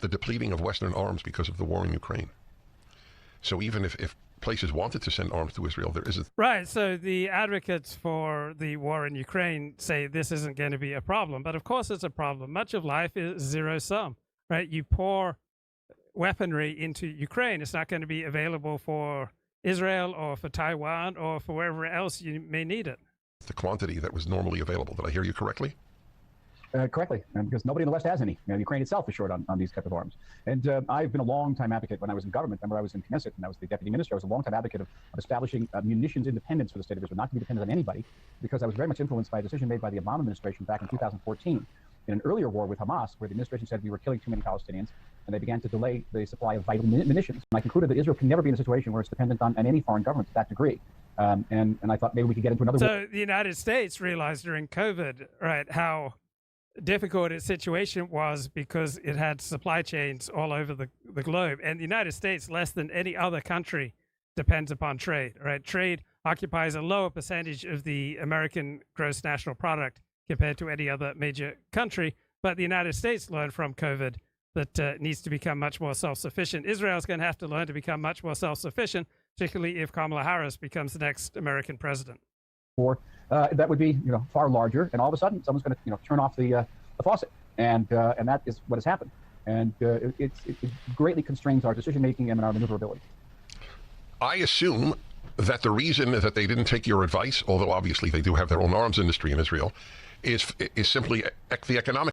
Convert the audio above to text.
the depleting of Western arms because of the war in Ukraine. So even if places wanted to send arms to Israel, there isn't. Right. So the advocates for the war in Ukraine say this isn't going to be a problem. But of course it's a problem. Much of life is zero sum, right? You pour weaponry into Ukraine, it's not going to be available for Israel or for Taiwan or for wherever else you may need it. The quantity that was normally available. Did I hear you correctly? Correctly, because nobody in the West has any. Ukraine itself is short on these type of arms. And I've been a long-time advocate when I was in government. Remember, I was in Knesset and I was the deputy minister. I was a long-time advocate of establishing munitions independence for the state of Israel, not to be dependent on anybody, because I was very much influenced by a decision made by the Obama administration back in 2014 in an earlier war with Hamas, where the administration said we were killing too many Palestinians, and they began to delay the supply of vital munitions. And I concluded that Israel can never be in a situation where it's dependent on any foreign government to that degree. And I thought maybe we could get into another war. So the United States realized during COVID, right, how difficult its situation was because it had supply chains all over the globe. And the United States, less than any other country, depends upon trade, right? Trade occupies a lower percentage of the American gross national product compared to any other major country. But the United States learned from COVID that it needs to become much more self-sufficient. Israel's going to have to learn to become much more self-sufficient, particularly if Kamala Harris becomes the next American president. That would be, far larger, and all of a sudden someone's going to, turn off the faucet, and that is what has happened, and it greatly constrains our decision making and our maneuverability. I assume that the reason that they didn't take your advice, although obviously they do have their own arms industry in Israel, is simply the economic